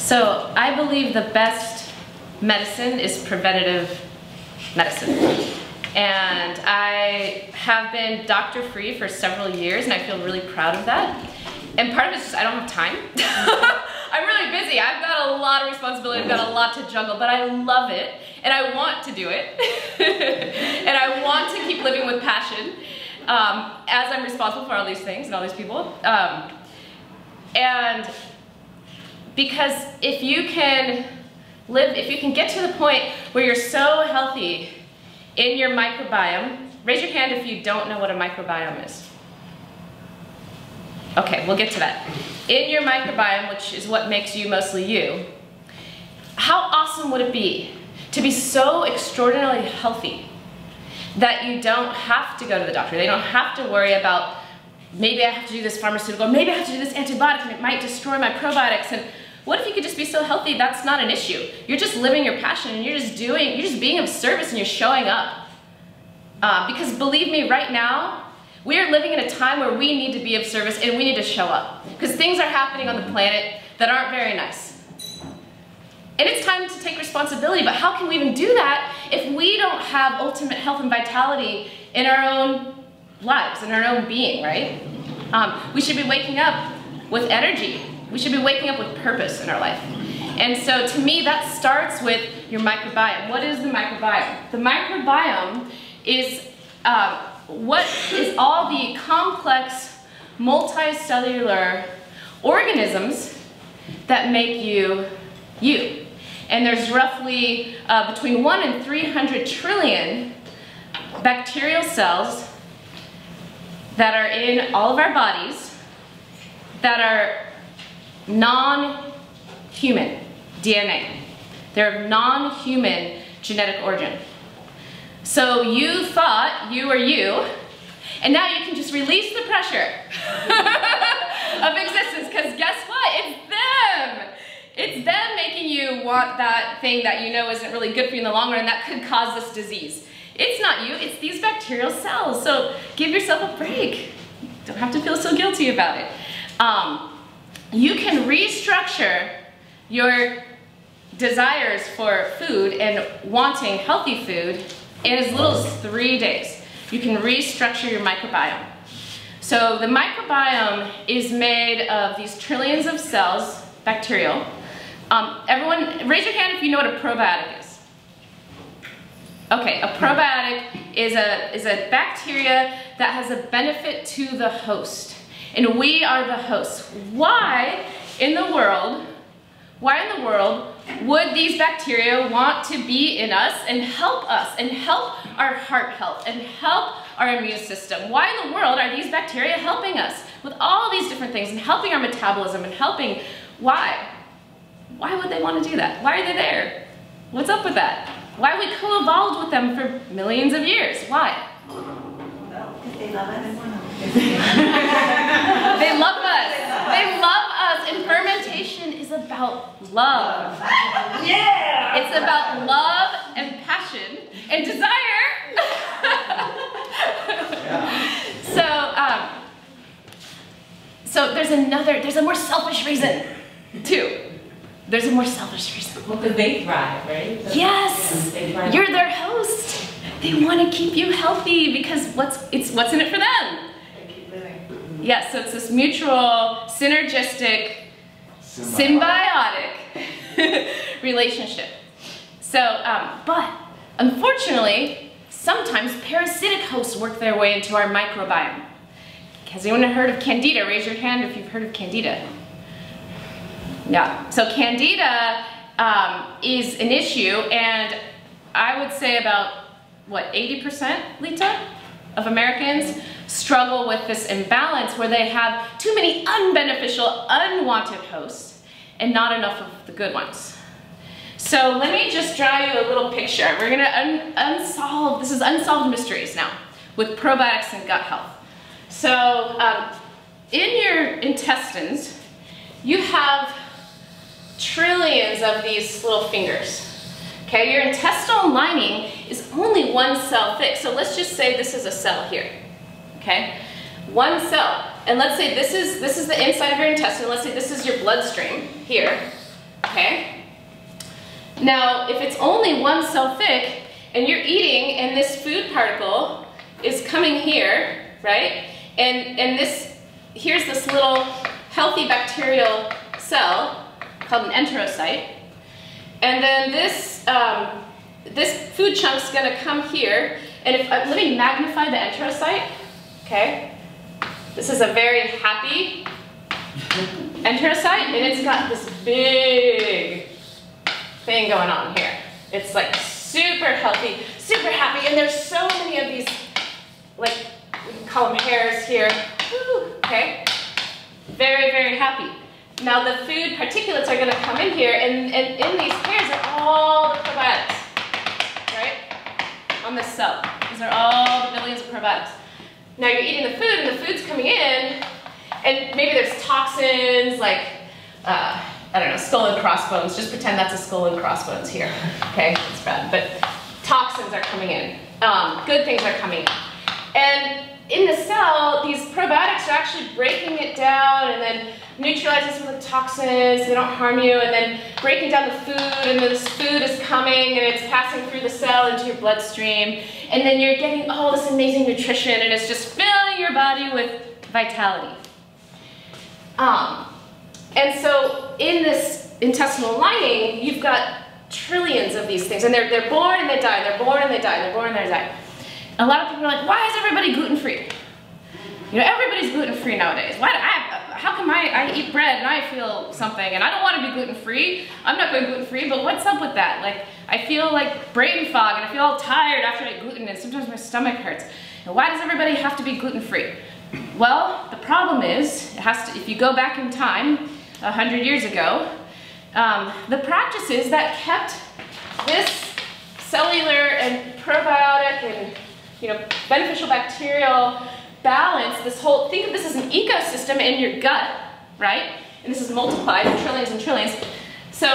So I believe the best medicine is preventative medicine. And I have been doctor-free for several years, and I feel really proud of that. And part of it's just I don't have time. I'm really busy. I've got a lot of responsibility. I've got a lot to juggle, but I love it, and I want to do it. And I want to keep living with passion as I'm responsible for all these things and all these people. And because if you can get to the point where you're so healthy in your microbiome, raise your hand if you don't know what a microbiome is. Okay, we'll get to that. In your microbiome, which is what makes you mostly you, how awesome would it be to be so extraordinarily healthy that you don't have to go to the doctor? They don't have to worry about, maybe I have to do this pharmaceutical, maybe I have to do this antibiotic and it might destroy my probiotics. And what if you could just be so healthy that's not an issue? You're just living your passion and you're just being of service and you're showing up. Because believe me, right now, we are living in a time where we need to be of service and we need to show up. Because things are happening on the planet that aren't very nice. And it's time to take responsibility, but how can we even do that if we don't have ultimate health and vitality in our own lives, in our own being, right? We should be waking up with energy. We should be waking up with purpose in our life. And so to me, that starts with your microbiome. What is the microbiome? The microbiome is what is all the complex multicellular organisms that make you, you. And there's roughly between 1 and 300 trillion bacterial cells that are in all of our bodies that are non-human DNA. They're of non-human genetic origin. So you thought you were you, and now you can just release the pressure of existence, because guess what? It's them. It's them making you want that thing that you know isn't really good for you in the long run, and that could cause this disease. It's not you, it's these bacterial cells. So give yourself a break. Don't have to feel so guilty about it. You can restructure your desires for food and wanting healthy food in as little as 3 days. You can restructure your microbiome. So the microbiome is made of these trillions of cells, bacterial. Everyone, raise your hand if you know what a probiotic is. Okay, a probiotic is a bacteria that has a benefit to the host. And we are the hosts. Why in the world would these bacteria want to be in us and help our heart health and help our immune system? Why in the world are these bacteria helping us with all these different things and helping our metabolism and helping? Why? Why would they want to do that? Why are they there? What's up with that? Why have we co-evolved with them for millions of years? Why? Because they love us. They love us. They love us. And fermentation is about love. Yeah! It's about love and passion and desire. So there's a more selfish reason too. There's a more selfish reason. Well, because they thrive, right? Yes, you're their host. They want to keep you healthy because what's in it for them? They keep living. Yes, so it's this mutual, synergistic, symbiotic relationship. So, but unfortunately, sometimes parasitic hosts work their way into our microbiome. Has anyone heard of Candida? Raise your hand if you've heard of Candida. Yeah, so Candida is an issue, and I would say about, what, 80%, Lita, of Americans struggle with this imbalance where they have too many unbeneficial, unwanted hosts and not enough of the good ones. So let me just draw you a little picture. We're gonna unsolve, this is Unsolved Mysteries now, with probiotics and gut health. So in your intestines, you have trillions of these little fingers. Okay, your intestinal lining is only one cell thick. So let's just say this is a cell here. Okay, one cell. And let's say this is the inside of your intestine. Let's say this is your bloodstream here. okay? Now, if it's only 1 cell thick and you're eating and this food particle is coming here, right? And here's this little healthy bacterial cell called an enterocyte. And then this food chunk's gonna come here. And let me magnify the enterocyte, okay? This is a very happy enterocyte, and it's got this big thing going on here. It's like super healthy, super happy, and there's so many of these, like, we can call them hairs here. Woo, okay? Very, very happy. Now the food particulates are going to come in here, and in these hairs are all the probiotics, right? On this cell. These are all the billions of probiotics. Now you're eating the food, and the food's coming in, and maybe there's toxins like, I don't know, skull and crossbones. Just pretend that's a skull and crossbones here. Okay, it's bad, but toxins are coming in. Good things are coming in. And in the cell, these probiotics are actually breaking it down and then neutralizing some of the toxins so they don't harm you, and then breaking down the food, and this food is coming and it's passing through the cell into your bloodstream, and then you're getting all this amazing nutrition, and it's just filling your body with vitality. And so in this intestinal lining, you've got trillions of these things, and they're born and they die, they're born and they die, they're born and they die. A lot of people are like, why is everybody gluten-free? You know, everybody's gluten-free nowadays. How come I eat bread and I feel something, and I don't want to be gluten-free? I'm not going gluten-free, but what's up with that? Like, I feel like brain fog, and I feel all tired after I eat gluten, and sometimes my stomach hurts. And why does everybody have to be gluten-free? Well, the problem is, it has to, if you go back in time, 100 years ago, the practices that kept this cellular and probiotic and, you know, beneficial bacterial balance, this whole, think of this as an ecosystem in your gut, right? And this is multiplied in trillions and trillions. So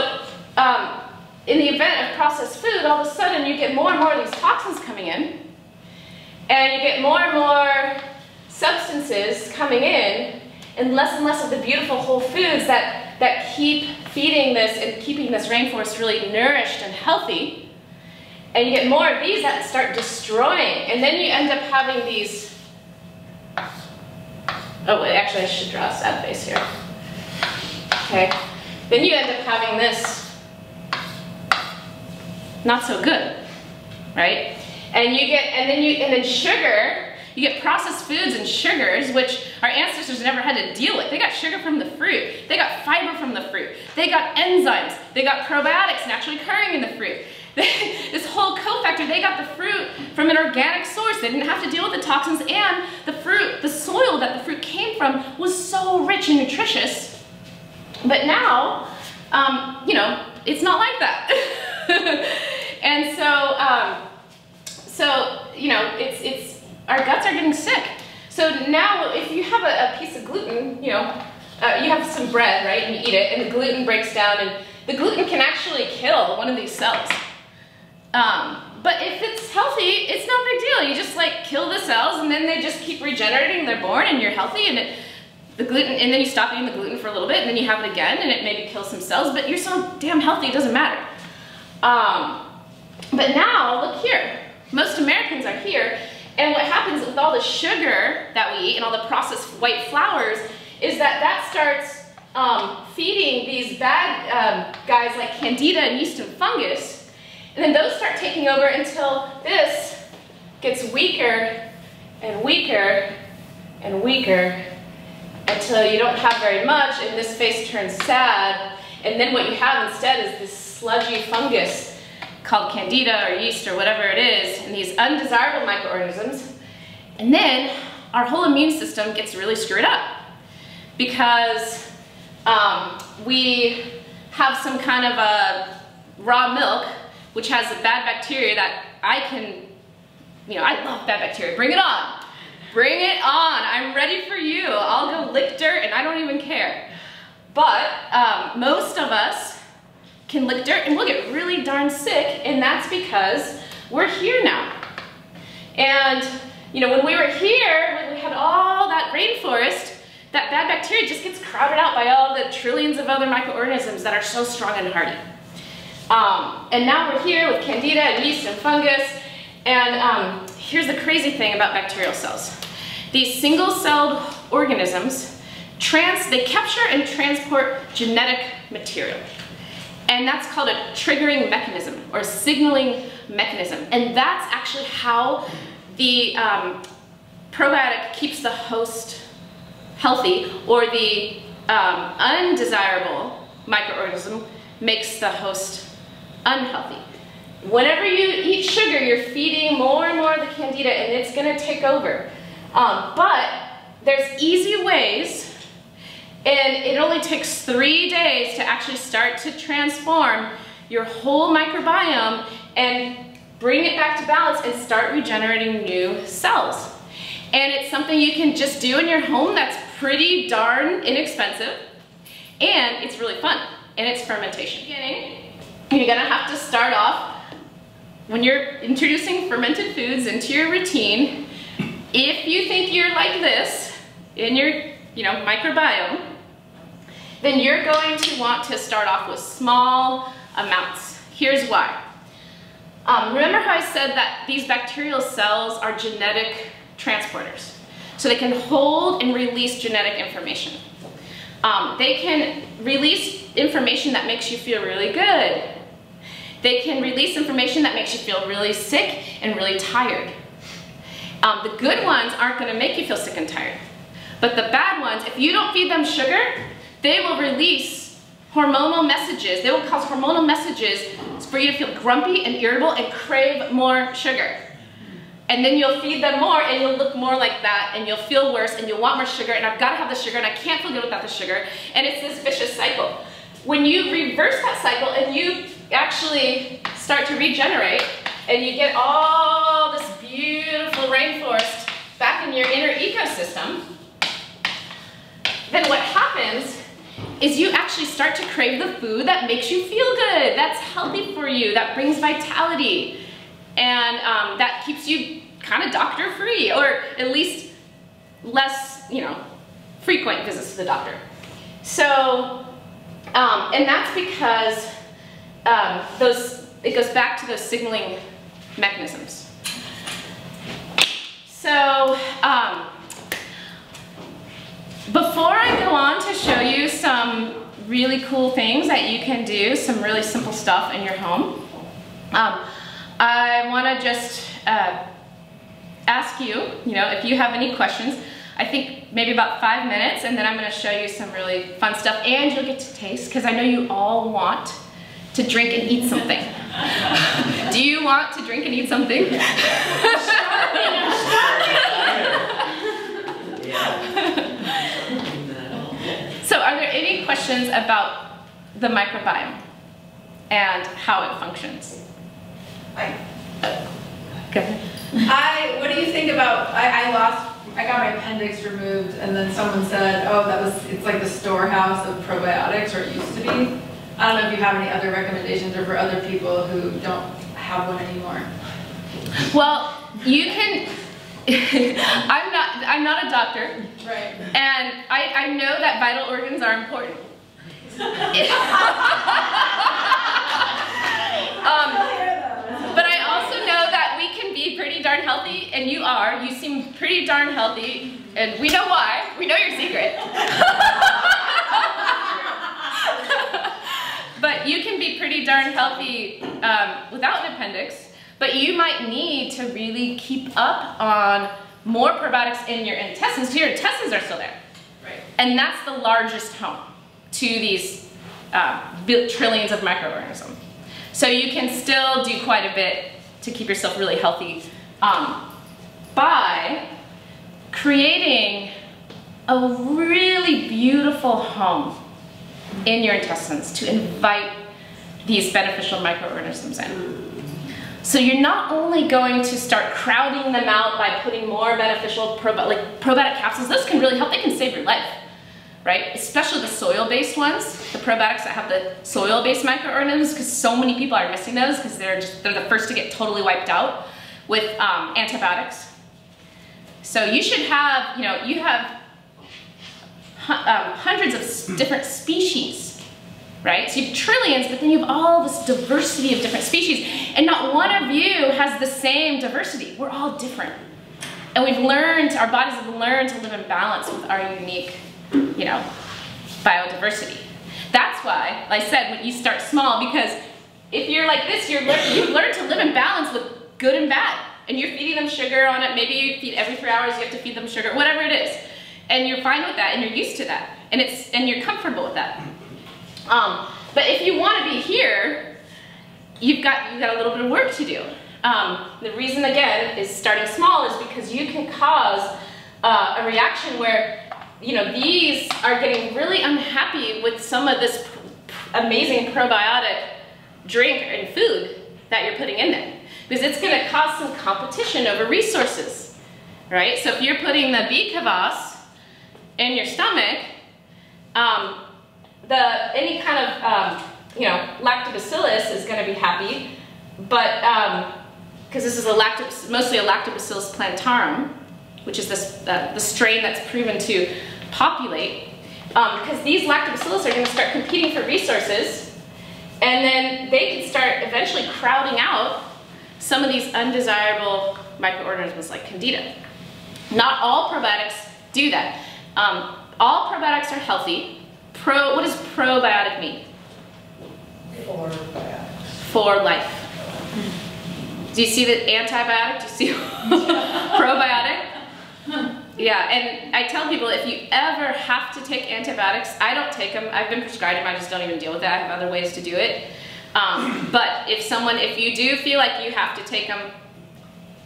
in the event of processed food, all of a sudden you get more and more of these toxins coming in, and you get more and more substances coming in, and less of the beautiful whole foods that keep feeding this and keeping this rainforest really nourished and healthy. And you get more of these that start destroying, and then you end up having these, oh wait, actually I should draw a sad face here. Okay, then you end up having this not so good, right? And then sugar, you get processed foods and sugars, which our ancestors never had to deal with. They got sugar from the fruit, they got fiber from the fruit, they got enzymes, they got probiotics naturally occurring in the fruit. This whole cofactor, they got the fruit from an organic source. They didn't have to deal with the toxins, and the fruit, the soil that the fruit came from was so rich and nutritious. But now, you know, it's not like that. And so, you know, our guts are getting sick. So now if you have a piece of gluten, you know, you have some bread, right, and you eat it, and the gluten breaks down, and the gluten can actually kill one of these cells. But if it's healthy, it's no big deal. You just like kill the cells, and then they just keep regenerating. They're born, and you're healthy, and the gluten, and then you stop eating the gluten for a little bit, and then you have it again, and it maybe kills some cells. But you're so damn healthy, it doesn't matter. But now look here. Most Americans are here, and what happens with all the sugar that we eat and all the processed white flours is that starts feeding these bad guys like candida and yeast and fungus. And then those start taking over until this gets weaker and weaker and weaker until you don't have very much, and this face turns sad. And then what you have instead is this sludgy fungus called candida or yeast or whatever it is, and these undesirable microorganisms. And then our whole immune system gets really screwed up because we have some kind of a raw milk which has a bad bacteria that you know, I love bad bacteria. Bring it on. Bring it on. I'm ready for you. I'll go lick dirt and I don't even care. But most of us can lick dirt and we'll get really darn sick, and that's because we're here now. And you know, when we were here, when we had all that rainforest, that bad bacteria just gets crowded out by all the trillions of other microorganisms that are so strong and hardy. And now we're here with candida and yeast and fungus. And here's the crazy thing about bacterial cells. These single-celled organisms, they capture and transport genetic material. And that's called a triggering mechanism or a signaling mechanism. And that's actually how the probiotic keeps the host healthy, or the undesirable microorganism makes the host unhealthy. Whenever you eat sugar, you're feeding more and more of the candida, and it's going to take over. But there's easy ways, and it only takes 3 days to actually start to transform your whole microbiome and bring it back to balance and start regenerating new cells. And it's something you can just do in your home that's pretty darn inexpensive, and it's really fun, and it's fermentation. You're gonna have to start off, when you're introducing fermented foods into your routine, if you think you're like this in your microbiome, then you're going to want to start off with small amounts. Here's why. Remember how I said that these bacterial cells are genetic transporters? So they can hold and release genetic information. They can release information that makes you feel really good. They can release information that makes you feel really sick and really tired. The good ones aren't going to make you feel sick and tired. But the bad ones, if you don't feed them sugar, they will release hormonal messages. They will cause hormonal messages for you to feel grumpy and irritable and crave more sugar. And then you'll feed them more and you'll look more like that and you'll feel worse and you'll want more sugar, and I've got to have the sugar and I can't feel good without the sugar. And it's this vicious cycle. When you reverse that cycle and you actually start to regenerate and you get all this beautiful rainforest back in your inner ecosystem, then what happens is you actually start to crave the food that makes you feel good, that's healthy for you, that brings vitality, and that keeps you kind of doctor-free, or at least less, frequent visits to the doctor. So, and that's because it goes back to those signaling mechanisms. So, before I go on to show you some really cool things that you can do, some really simple stuff in your home, I want to just ask you, if you have any questions. I think maybe about 5 minutes, and then I'm going to show you some really fun stuff, and you'll get to taste, because I know you all want to drink and eat something. Do you want to drink and eat something? So are there any questions about the microbiome and how it functions? Good. What do you think about, I got my appendix removed, and then someone said, oh, it's like the storehouse of probiotics, or it used to be. I don't know if you have any other recommendations, or for other people who don't have one anymore. Well, you can, I'm not a doctor. Right. And I know that vital organs are important. But I also know that we can be pretty darn healthy, and you seem pretty darn healthy, and we know why. We know your secret. But you can be pretty darn healthy without an appendix, but you might need to really keep up on more probiotics in your intestines, because your intestines are still there. Right. And that's the largest home to these trillions of microorganisms. So you can still do quite a bit to keep yourself really healthy by creating a really beautiful home in your intestines to invite these beneficial microorganisms in. So you're not only going to start crowding them out by putting more beneficial probiotic capsules. Those can really help. They can save your life, right? Especially the soil-based ones, the probiotics that have the soil-based microorganisms, because so many people are missing those because they're the first to get totally wiped out with antibiotics. So you should have, you have hundreds of different species, right? So you have trillions, but then you have all this diversity of different species, and not one of you has the same diversity. We're all different. And we've learned, our bodies have learned to live in balance with our unique, you know, biodiversity. That's why I said when you start small, because if you're like this, you've learned to live in balance with good and bad. And you're feeding them sugar on it. Maybe you feed every 3 hours, you have to feed them sugar, whatever it is. And you're fine with that, and you're used to that. And you're comfortable with that. But if you want to be here, you've got a little bit of work to do. The reason, again, is starting small is because you can cause a reaction where, you know, these are getting really unhappy with some of this amazing probiotic drink and food that you're putting in there. Because it's going to cause some competition over resources, right? So if you're putting the bee kvass in your stomach, any kind of, you know, lactobacillus is going to be happy, but, because this is mostly a Lactobacillus plantarum, which is this, the strain that's proven to populate, because these lactobacillus are going to start competing for resources, and then they can start eventually crowding out some of these undesirable microorganisms like Candida. Not all probiotics do that. All probiotics are healthy. What does probiotic mean? For biotics. For life. Do you see the antibiotic? Do you see probiotic? Yeah, and I tell people if you ever have to take antibiotics, I don't take them. I've been prescribed them. I just don't even deal with that. I have other ways to do it. But if you do feel like you have to take them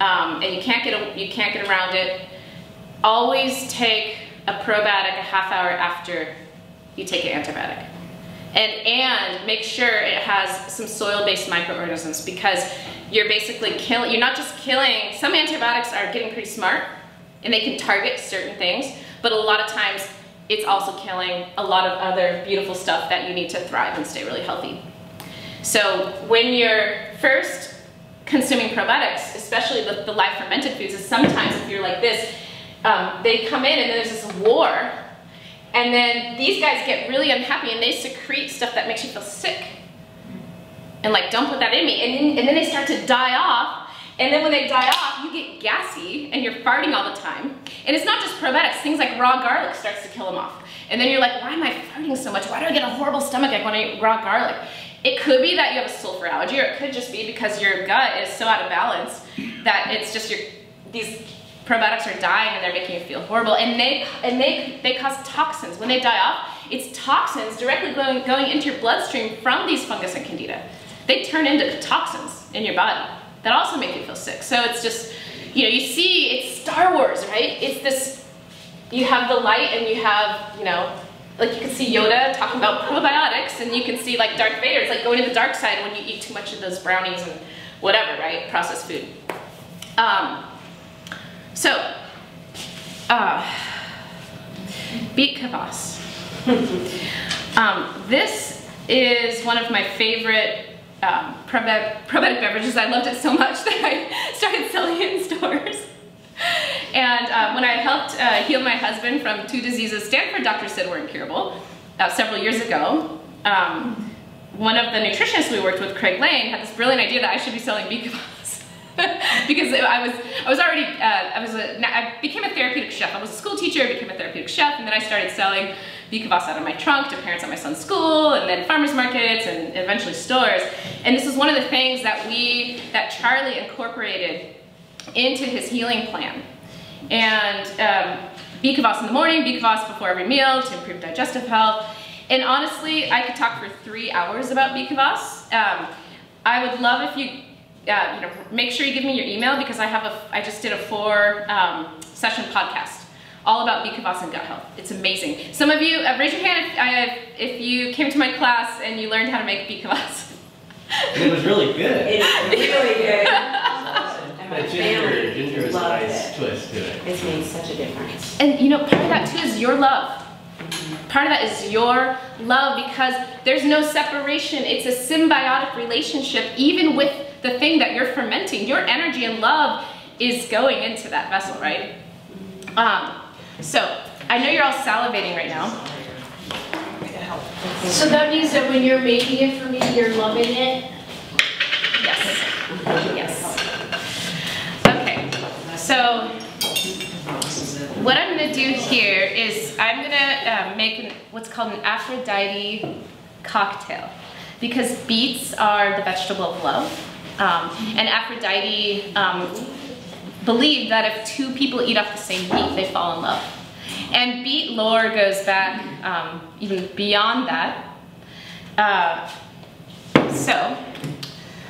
and you can't get around it, always take a probiotic a half hour after you take an antibiotic. And make sure it has some soil-based microorganisms, because you're basically killing, you're not just killing, some antibiotics are getting pretty smart and they can target certain things, but a lot of times it's also killing a lot of other beautiful stuff that you need to thrive and stay really healthy. So when you're first consuming probiotics, especially the live fermented foods, is sometimes if you're like this, they come in and there's this war, and then these guys get really unhappy and they secrete stuff that makes you feel sick. And like, don't put that in me. And then they start to die off. And then when they die off, you get gassy and you're farting all the time. And it's not just probiotics, things like raw garlic starts to kill them off. And then you're like, why am I farting so much? Why do I get a horrible stomachache when I eat raw garlic? It could be that you have a sulfur allergy, or it could just be because your gut is so out of balance that it's just these probiotics are dying and they're making you feel horrible. And they cause toxins. When they die off, it's toxins directly going into your bloodstream from these fungus and candida. They turn into toxins in your body that also make you feel sick. So it's just, you know, you see, it's Star Wars, right? It's this, you have the light and you have, you know, like you can see Yoda talking about probiotics, and you can see like Darth Vader. It's like going to the dark side when you eat too much of those brownies and whatever, right? Processed food. Beet kvass. This is one of my favorite probiotic beverages. I loved it so much that I started selling it in stores. And when I helped heal my husband from 2 diseases Stanford doctors said were incurable several years ago, one of the nutritionists we worked with, Craig Lane, had this brilliant idea that I should be selling beet kvass. Because I became a therapeutic chef. I was a school teacher, I became a therapeutic chef, and then I started selling beet kvass out of my trunk to parents at my son's school, and then farmers markets, and eventually stores. And this is one of the things that Charlie incorporated into his healing plan. And beet kvass in the morning, beet kvass before every meal to improve digestive health. And honestly, I could talk for 3 hours about beet kvass. I would love if you make sure you give me your email, because I just did a 4-session podcast all about beet kvass and gut health. It's amazing. Some of you, raise your hand if you came to my class and you learned how to make beet kvass. It was really good. It's really good. And my ginger was a nice twist to it. It's made such a difference. And you know, part of that too is your love. Part of that is your love, because there's no separation. It's a symbiotic relationship, even with the thing that you're fermenting. Your energy and love is going into that vessel, right? So I know you're all salivating right now. So that means that when you're making it for me, you're loving it? Yes. Yes. Okay. So what I'm going to do here is I'm going to make what's called an Aphrodite Cocktail, because beets are the vegetable of love, and Aphrodite believed that if two people eat off the same beet, they fall in love. And beet lore goes back even beyond that. So,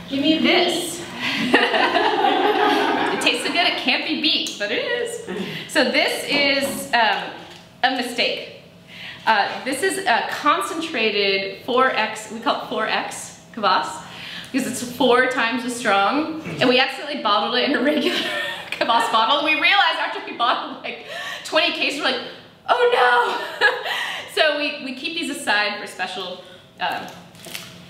Give me this. It tastes so good, it can't be beet, but it is. So this is a mistake. This is a concentrated 4X, we call it 4X kvass, because it's 4 times as strong. And we accidentally bottled it in a regular kvass bottle. We realized after we bottled like 20 cases, we're like, oh no! So we keep these aside for special,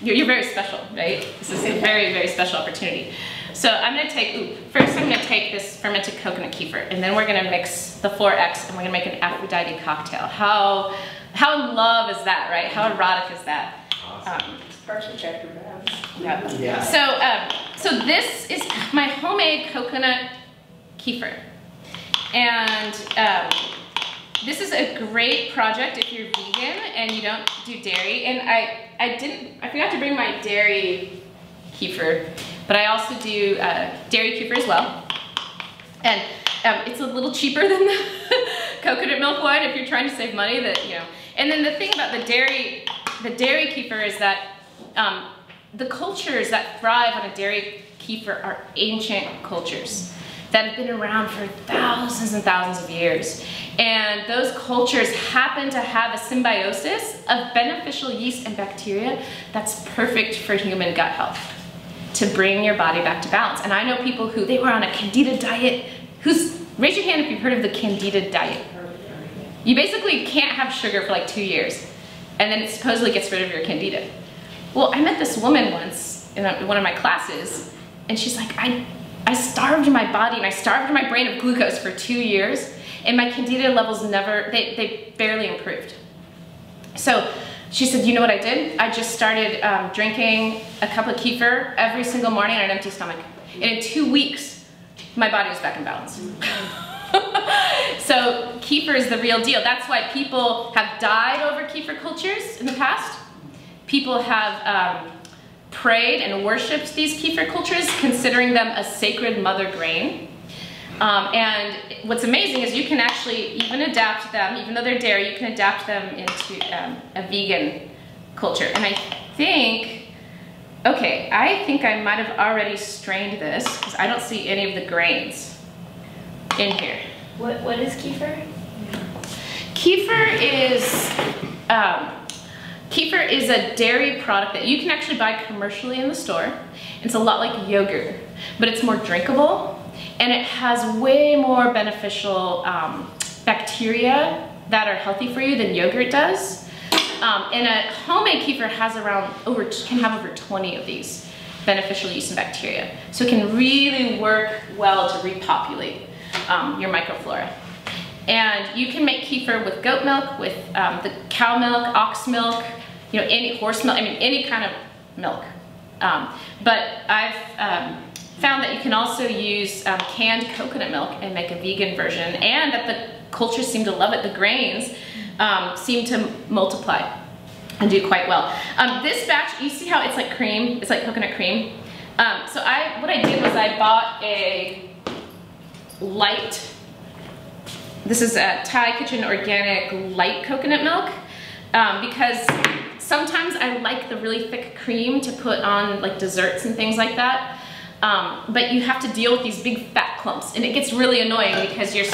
you're very special, right? This is a very, very special opportunity. So I'm gonna take, first I'm gonna take this fermented coconut kefir, and then we're gonna mix the 4X, and we're gonna make an Aphrodite cocktail. How in love is that, right? How erotic is that? Awesome. Partially check your bags. Yeah. So this is my homemade coconut kefir. And this is a great project if you're vegan and you don't do dairy. And I forgot to bring my dairy kefir, but I also do dairy kefir as well. And it's a little cheaper than the coconut milk one if you're trying to save money. And then the thing about the dairy kefir is that the cultures that thrive on a dairy kefir are ancient cultures that have been around for thousands and thousands of years. And those cultures happen to have a symbiosis of beneficial yeast and bacteria that's perfect for human gut health, to bring your body back to balance. And I know people who, they were on a Candida diet. Raise your hand if you've heard of the Candida diet. You basically can't have sugar for like 2 years, and then it supposedly gets rid of your Candida. Well, I met this woman once in one of my classes, and she's like, I starved my body and I starved my brain of glucose for 2 years, and my Candida levels they barely improved. So she said, you know what I did? I just started drinking a cup of kefir every single morning on an empty stomach. And in 2 weeks, my body was back in balance. So kefir is the real deal. That's why people have died over kefir cultures in the past. People have prayed and worshipped these kefir cultures, considering them a sacred mother grain. And what's amazing is you can actually even adapt them, even though they're dairy, you can adapt them into a vegan culture. And I think I might have already strained this, because I don't see any of the grains in here. What is kefir? Kefir is a dairy product that you can actually buy commercially in the store. It's a lot like yogurt, but it's more drinkable, and it has way more beneficial bacteria that are healthy for you than yogurt does. And a homemade kefir has can have over 20 of these beneficial yeast and bacteria. So it can really work well to repopulate your microflora. And you can make kefir with goat milk, with the cow milk, ox milk, any horse milk, any kind of milk. But I've found that you can also use canned coconut milk and make a vegan version, and that the cultures seem to love it. The grains seem to multiply and do quite well. This batch, you see how it's like cream? It's like coconut cream. So what I did was I bought a light, this is a Thai Kitchen organic light coconut milk, because sometimes I like the really thick cream to put on like desserts and things like that. But you have to deal with these big fat clumps, and it gets really annoying because you've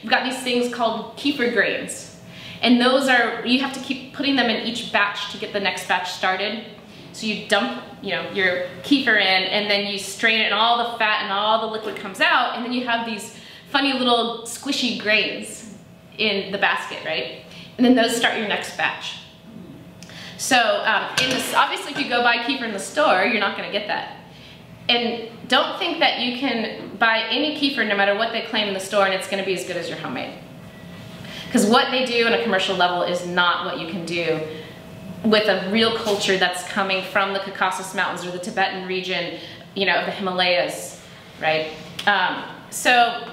got these things called kefir grains. And those you have to keep putting them in each batch to get the next batch started. So you dump, your kefir in, and then you strain it, and all the fat and all the liquid comes out, and then you have these funny little squishy grains in the basket, right? And then those start your next batch. So obviously if you go buy kefir in the store, you're not gonna get that. And don't think that you can buy any kefir, no matter what they claim in the store, and it's gonna be as good as your homemade. Because what they do on a commercial level is not what you can do with a real culture that's coming from the Caucasus Mountains or the Tibetan region, you know, of the Himalayas, right? So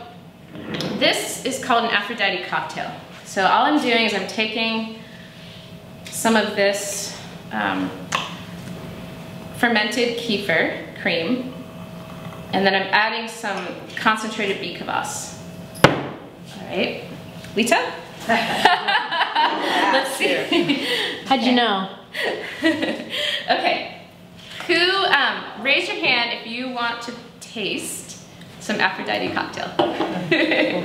this is called an Aphrodite cocktail. So all I'm doing is I'm taking some of this fermented kefir cream, and then I'm adding some concentrated bee kvass. All right, Lita? Let's see. How'd you know? Okay, who, raise your hand if you want to taste some Aphrodite cocktail. Okay,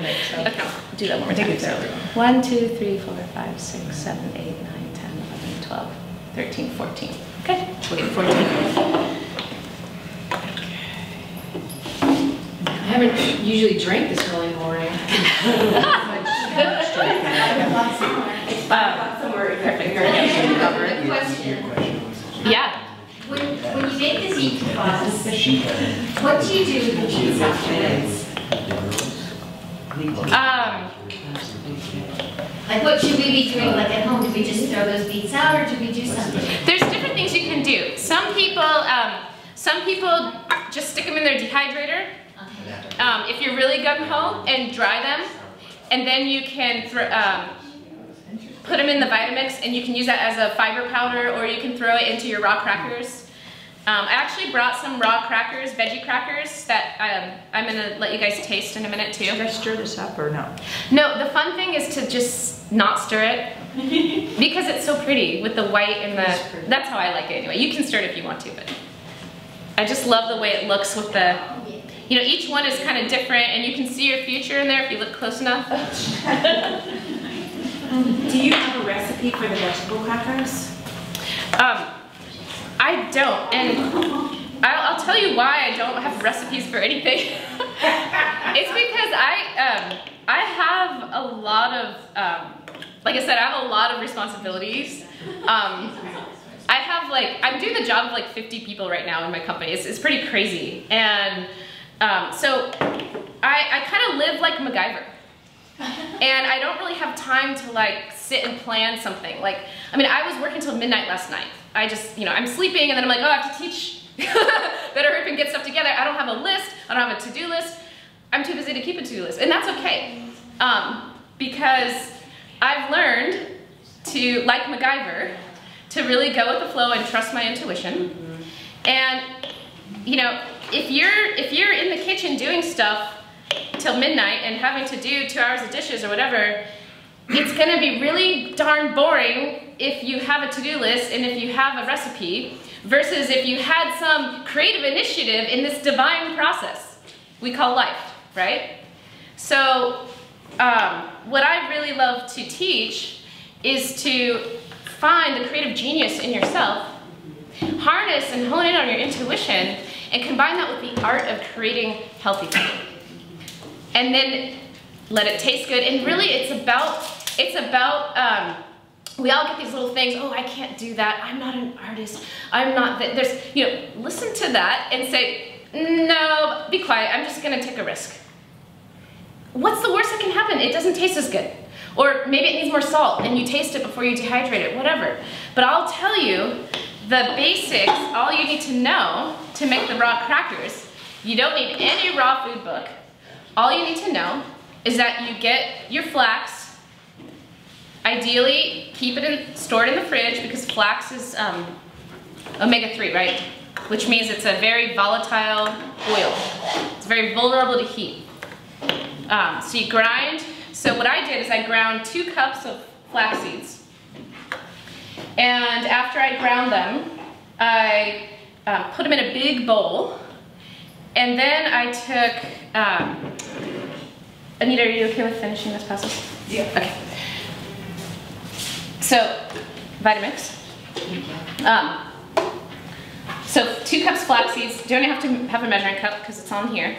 do that one more time. 1, 2, 3, 4, 5, 6, 7, 8, 9, 10, 11, 12, 13, 14. Okay, we'll get 14. I haven't usually drank this early in the morning. Perfect. Question. Yeah. When you make this bee kvass, what do you do with the beets afterwards? Like, what should we be doing, like, at home? Do we just throw those beets out, or do we do something? There's different things you can do. Some people just stick them in their dehydrator. If you're really gung-ho, and dry them, and then you can put them in the Vitamix, and you can use that as a fiber powder, or you can throw it into your raw crackers. I actually brought some raw crackers, veggie crackers, that I'm gonna let you guys taste in a minute too. Should I stir this up or no? No, the fun thing is to just not stir it, because it's so pretty with the white and the, that's how I like it anyway. You can stir it if you want to, but I just love the way it looks with the, you know, each one is kind of different, and you can see your future in there if you look close enough. Do you have a recipe for the vegetable crackers? I don't, and I'll tell you why I don't have recipes for anything. It's because I have a lot of, like I said, I have a lot of responsibilities. I'm doing the job of like 50 people right now in my company. It's pretty crazy, and so I kind of live like MacGyver. And I don't really have time to like sit and plan something. Like, I mean, I was working till midnight last night. I just, you know, I'm sleeping, and then I'm like, oh, I have to teach. Better hurry up and get stuff together. I don't have a list. I don't have a to-do list. I'm too busy to keep a to-do list, and that's okay. Because I've learned to, like MacGyver, to really go with the flow and trust my intuition. And, you know, if you're in the kitchen doing stuff till midnight and having to do 2 hours of dishes or whatever, it's gonna be really darn boring if you have a to-do list and if you have a recipe, versus if you had some creative initiative in this divine process we call life, right? So what I really love to teach is to find the creative genius in yourself, harness and hone in on your intuition, and combine that with the art of creating healthy food. And then let it taste good. And really it's about we all get these little things, oh, I can't do that, I'm not an artist, I'm not that. There's, you know, listen to that and say, no, be quiet, I'm just gonna take a risk. What's the worst that can happen? It doesn't taste as good. Or maybe it needs more salt and you taste it before you dehydrate it, whatever. But I'll tell you the basics, all you need to know to make the raw crackers. You don't need any raw food book. All you need to know is that you get your flax. Ideally, keep it stored in the fridge, because flax is omega-3, right? Which means it's a very volatile oil. It's very vulnerable to heat. So you grind. So what I did is I ground 2 cups of flax seeds. And after I ground them, I put them in a big bowl. And then I took, Anita, are you okay with finishing this process? Yeah. Okay. So, Vitamix. So 2 cups flax seeds. Don't have to have a measuring cup because it's on here.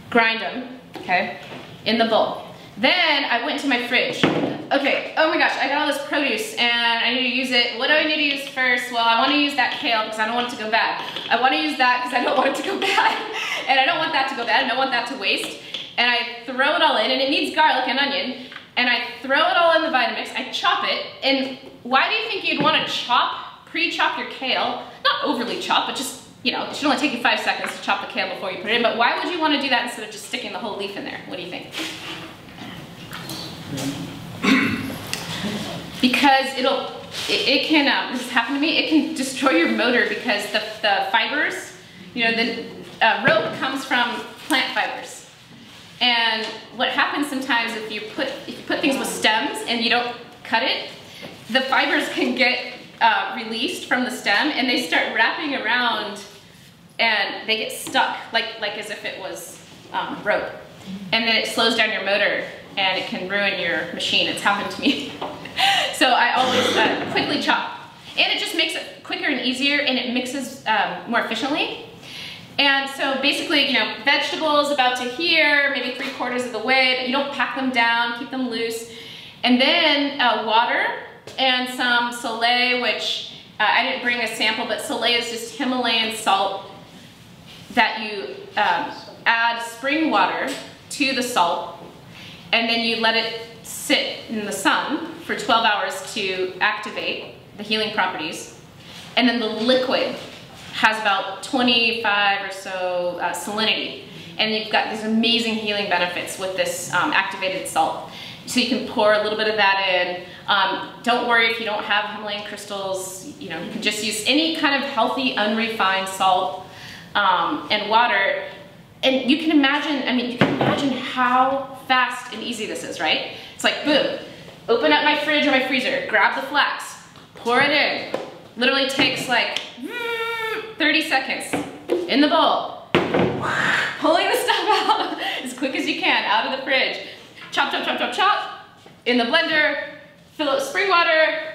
Grind them, okay, in the bowl. Then I went to my fridge. Okay, oh my gosh, I got all this produce and I need to use it. What do I need to use first? Well, I want to use that kale because I don't want it to go bad. I want to use that because I don't want it to go bad. And I don't want that to go bad. I don't want that to waste. And I throw it all in, and it needs garlic and onion. and I throw it all in the Vitamix. I chop it, and why do you think you'd want to pre-chop your kale? Not overly chop, but just, you know, it should only take you 5 seconds to chop the kale before you put it in, but why would you want to do that instead of just sticking the whole leaf in there? What do you think? Because it can, this has happened to me, it can destroy your motor because the fibers, you know, the rope comes from plant fibers. And what happens sometimes if you put things with stems and you don't cut it, the fibers can get released from the stem and they start wrapping around and they get stuck, like as if it was rope. And then it slows down your motor and it can ruin your machine. It's happened to me. So I always quickly chop. And it just makes it quicker and easier, and it mixes more efficiently. And so basically, you know, vegetables about to here, maybe 3/4 of the way, but you don't pack them down, keep them loose. And then water and some Soleil, which I didn't bring a sample, but Soleil is just Himalayan salt that you add spring water to the salt, and then you let it sit in the sun for 12 hours to activate the healing properties. And then the liquid has about 25 or so salinity. And you've got these amazing healing benefits with this activated salt. So you can pour a little bit of that in. Don't worry if you don't have Himalayan crystals, you know, you can just use any kind of healthy, unrefined salt and water. And you can imagine, I mean, you can imagine how fast and easy this is, right? It's like, boom, open up my fridge or my freezer, grab the flax, pour it in. Literally takes like 30 seconds in the bowl. Pulling the stuff out as quick as you can out of the fridge. Chop, chop, chop, chop, chop. In the blender, fill it with spring water.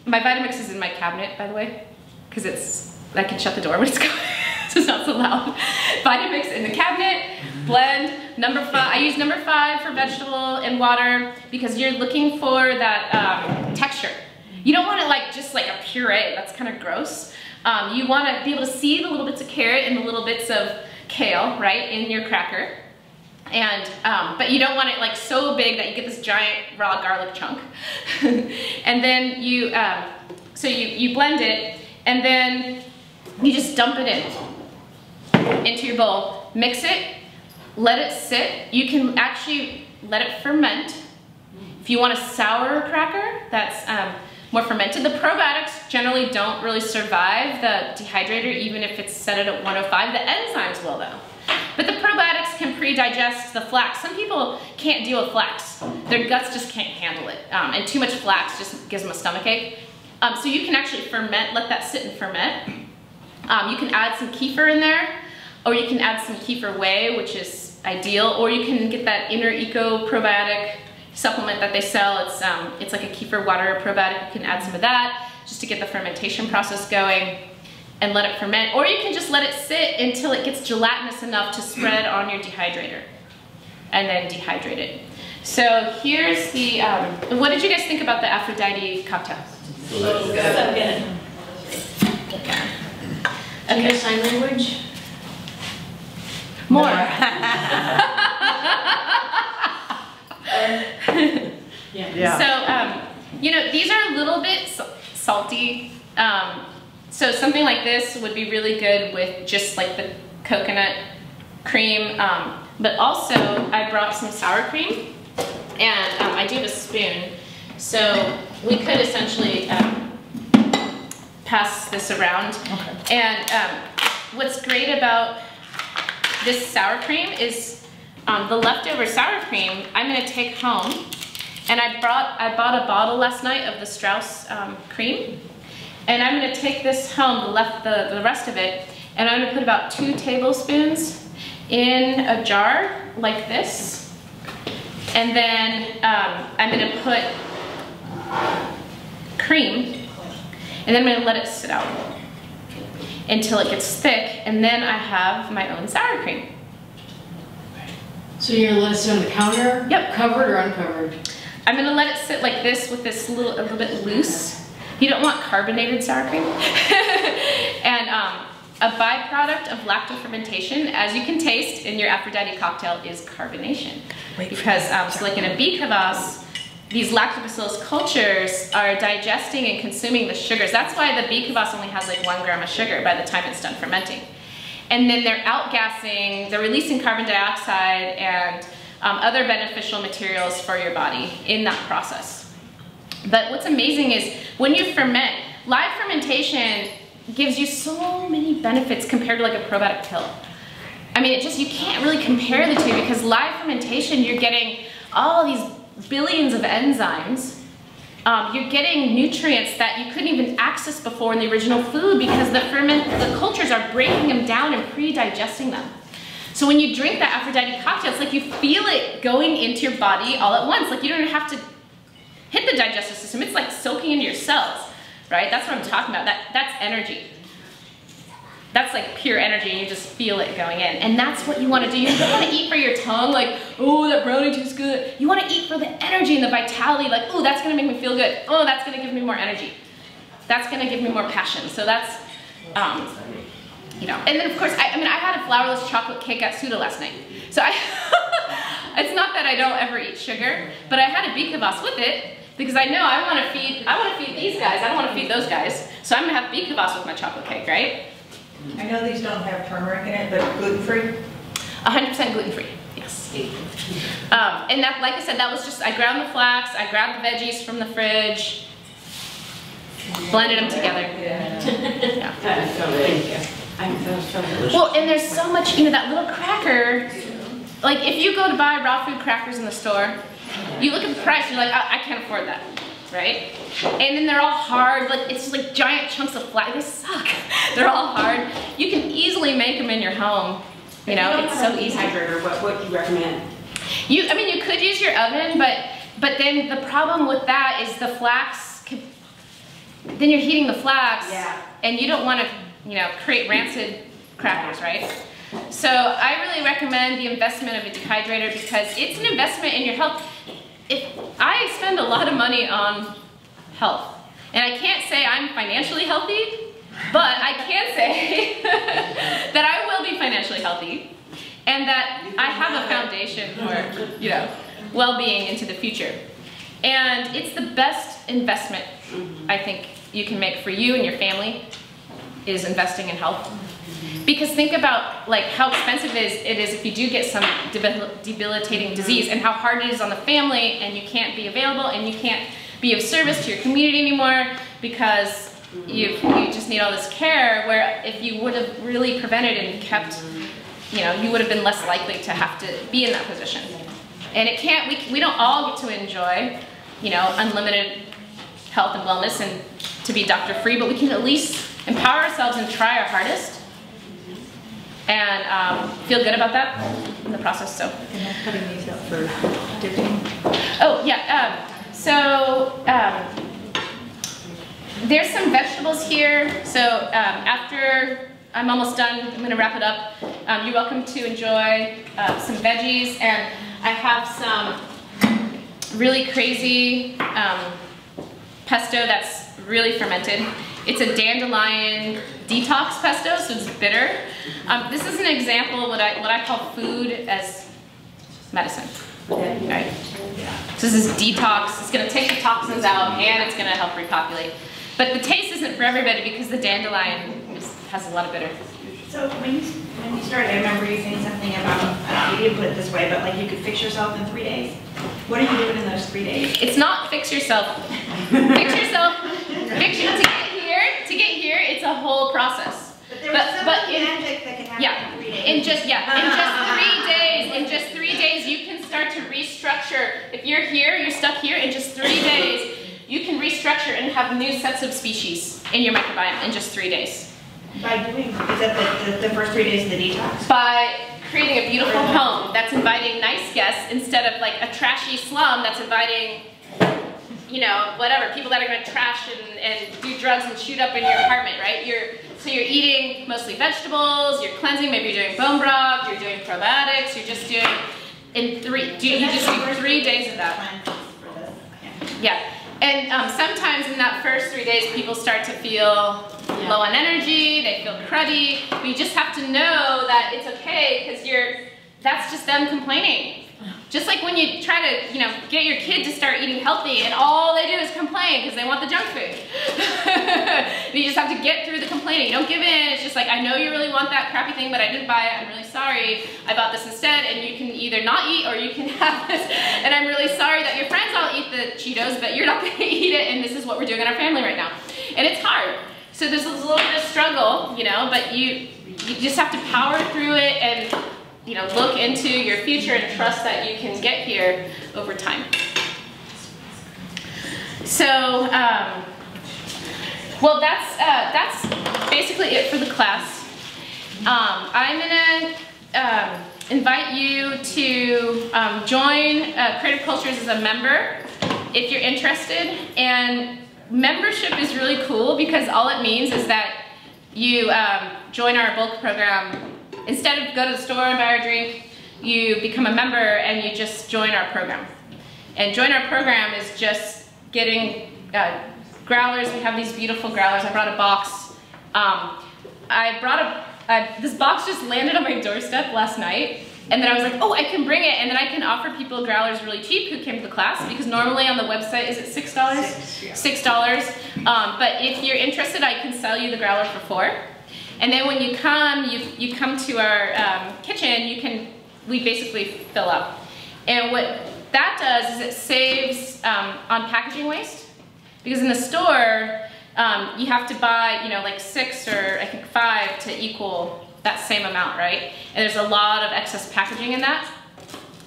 My Vitamix is in my cabinet, by the way, because I can shut the door when it's going. So it's not so loud. Vitamix in the cabinet, blend. Number 5, I use number 5 for vegetable and water because you're looking for that texture. You don't want it like just like a puree, that's kind of gross. You want to be able to see the little bits of carrot and the little bits of kale, right, in your cracker. And, but you don't want it like so big that you get this giant raw garlic chunk. And then you, so you blend it, and then you just dump it into your bowl, mix it, let it sit. You can actually let it ferment. If you want a sour cracker that's more fermented, the probiotics generally don't really survive the dehydrator, even if it's set at 105. The enzymes will though. But the probiotics can pre-digest the flax. Some people can't deal with flax. Their guts just can't handle it. And too much flax just gives them a stomach ache. So you can actually ferment, let that sit and ferment. You can add some kefir in there, or you can add some kefir whey, which is ideal, or you can get that Inner Eco probiotic supplement that they sell. It's like a kefir water probiotic. You can add some of that just to get the fermentation process going and let it ferment, or you can just let it sit until it gets gelatinous enough to spread on your dehydrator and then dehydrate it. So here's the, what did you guys think about the Aphrodite cocktail? So good. Okay. Do you know sign language? More. Yeah. So, you know, these are a little bit salty. So something like this would be really good with just like the coconut cream. But also I brought some sour cream, and I do have a spoon. So we could essentially pass this around. Okay. And what's great about this sour cream is the leftover sour cream I'm gonna take home. And I bought a bottle last night of the Strauss cream. And I'm gonna take this home, the rest of it, and I'm gonna put about 2 tablespoons in a jar like this. And then I'm gonna put cream, and then I'm gonna let it sit out until it gets thick, and then I have my own sour cream. So you're gonna let it sit on the counter? Yep. Covered or uncovered? I'm gonna let it sit like this with this a little bit loose. You don't want carbonated sour cream. And a byproduct of lactofermentation, as you can taste in your Aphrodite cocktail, is carbonation. Because so like in a bee kvass, these lactobacillus cultures are digesting and consuming the sugars. That's why the bee kvass only has like 1 gram of sugar by the time it's done fermenting. And then they're outgassing, they're releasing carbon dioxide and other beneficial materials for your body in that process. But what's amazing is when you ferment, live fermentation gives you so many benefits compared to like a probiotic pill. I mean, you can't really compare the two, because live fermentation, you're getting all these billions of enzymes. You're getting nutrients that you couldn't even access before in the original food, because the cultures are breaking them down and pre-digesting them. So when you drink that Aphrodite cocktail, it's like you feel it going into your body all at once. Like you don't even have to hit the digestive system. It's like soaking into your cells, right? That's what I'm talking about. That's energy. That's like pure energy, and you just feel it going in. And that's what you want to do. You don't want to eat for your tongue, like, oh, that brownie tastes good. You want to eat for the energy and the vitality, like, oh, that's going to make me feel good. Oh, that's going to give me more energy. That's going to give me more passion. So that's, you know. And then, of course, I had a flourless chocolate cake at Suda last night. So it's not that I don't ever eat sugar, but I had a bee kvass with it, because I know I want to feed these guys. I don't want to feed those guys. So I'm going to have bee kvass with my chocolate cake, right? I know these don't have turmeric in it, but gluten-free? 100% gluten-free, yes. And that, like I said, that was just, I ground the flax, I grabbed the veggies from the fridge, blended them together. Yeah. Well, and there's so much, you know, that little cracker, like if you go to buy raw food crackers in the store, you look at the price, you're like, I can't afford that, right? And then they're all hard, like it's just like giant chunks of flax. They suck. They're all hard. You can easily make them in your home. You know, it's so easy. What do you recommend? I mean, you could use your oven, but then the problem with that is the flax. Then you're heating the flax, and you don't want to, you know, create rancid crackers, right? So I really recommend the investment of a dehydrator, because it's an investment in your health. I spend a lot of money on health, and I can't say I'm financially healthy, but I can say that I will be financially healthy, and that I have a foundation for, you know, well-being into the future. And it's the best investment I think you can make for you and your family, is investing in health. Because think about like how expensive it is if you do get some debilitating disease, and how hard it is on the family, and you can't be available, and you can't be of service to your community anymore, because you just need all this care, where if you would have really prevented and kept, you know, you would have been less likely to have to be in that position. And it can't, we don't all get to enjoy, you know, unlimited health and wellness and to be doctor-free, but we can at least empower ourselves and try our hardest, and feel good about that in the process. So. And I'm cutting these up for dipping. Oh yeah. There's some vegetables here. So after I'm almost done, I'm gonna wrap it up. You're welcome to enjoy some veggies, and I have some really crazy pesto that's really fermented. It's a Dandelion Detox pesto, so it's bitter. This is an example of what I call food as medicine. Right? So this is detox. It's going to take the toxins out, and it's going to help repopulate. But the taste isn't for everybody, because the dandelion has a lot of bitter. So when you started, I remember you saying something about, you didn't put it this way, but like you could fix yourself in 3 days. What are you doing in those 3 days? It's not fix yourself. Fix yourself. To get here, it's a whole process. But there was something magic that could happen in 3 days. In just 3 days, you can start to restructure. If you're here, you're stuck here, in just 3 days, you can restructure and have new sets of species in your microbiome in just 3 days. By doing, is that the first 3 days of the detox? By creating a beautiful home that's inviting nice guests, instead of like a trashy slum that's inviting, you know, whatever, people that are going to trash and do drugs and shoot up in your apartment, right? So you're eating mostly vegetables, you're cleansing, maybe you're doing bone broth, you're doing probiotics, you're just doing, you just do 3 days of that. Yeah, and sometimes in that first 3 days, people start to feel low on energy, they feel cruddy, but you just have to know that it's okay, because that's just them complaining. Just like when you try to, you know, get your kid to start eating healthy and all they do is complain because they want the junk food. You just have to get through the complaining. You don't give in. It's just like, I know you really want that crappy thing, but I didn't buy it. I'm really sorry. I bought this instead, and you can either not eat or you can have this. And I'm really sorry that your friends all eat the Cheetos, but you're not going to eat it, and this is what we're doing in our family right now. And it's hard. So there's a little bit of struggle, you know, but you just have to power through it and, you know, look into your future and trust that you can get here over time. So, well, that's basically it for the class. I'm gonna invite you to join Creative Cultures as a member if you're interested. And membership is really cool because all it means is that you join our bulk program. Instead of go to the store and buy a drink, you become a member and you just join our program. And join our program is just getting growlers. We have these beautiful growlers. I brought a box. This box just landed on my doorstep last night. And then I was like, oh, I can bring it, and then I can offer people growlers really cheap who came to the class, because normally on the website, is it $6? $6. But if you're interested, I can sell you the growler for $4. And then when you come, you come to our kitchen, we basically fill up. And what that does is it saves on packaging waste, because in the store, you have to buy, you know, like 6 or I think 5 to equal that same amount, right? And there's a lot of excess packaging in that.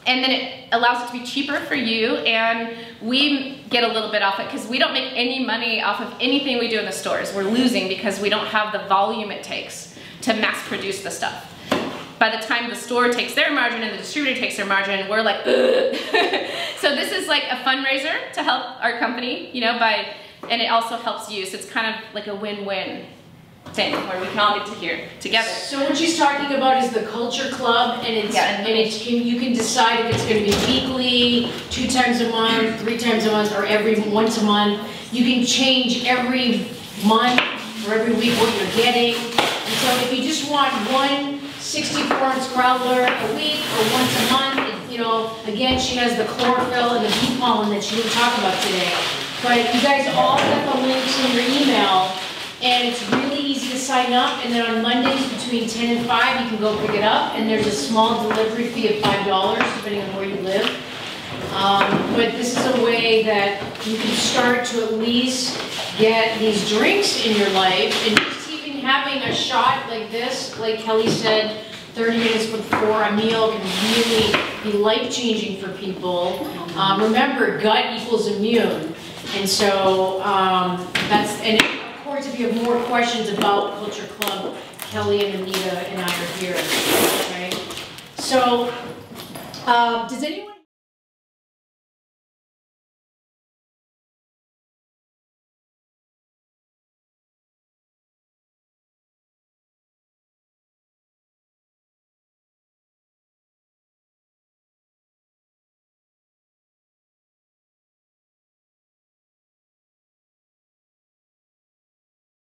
And then it allows it to be cheaper for you, and we get a little bit off it because we don't make any money off of anything we do in the stores. We're losing because we don't have the volume it takes to mass produce the stuff. By the time the store takes their margin and the distributor takes their margin, we're like, ugh. So this is like a fundraiser to help our company, you know, and it also helps you. So it's kind of like a win-win thing where we can all get to here together. So what she's talking about is the culture club, and you can decide if it's going to be weekly, 2 times a month, 3 times a month, or once a month. You can change every month or every week what you're getting. And so if you just want one 64-ounce growler a week or once a month, you know, again, she has the chlorophyll and the bee pollen that she didn't talk about today. But you guys all get the links in your email. And it's really easy to sign up, and then on Mondays between 10 and 5 you can go pick it up, and there's a small delivery fee of $5 depending on where you live. But this is a way that you can start to at least get these drinks in your life, and just even having a shot like this, like Kelly said, 30 minutes before a meal can really be life-changing for people. Remember, gut equals immune, and so of course, if you have more questions about Culture Club, Kelly and Anita and I are here, right? So, does anyone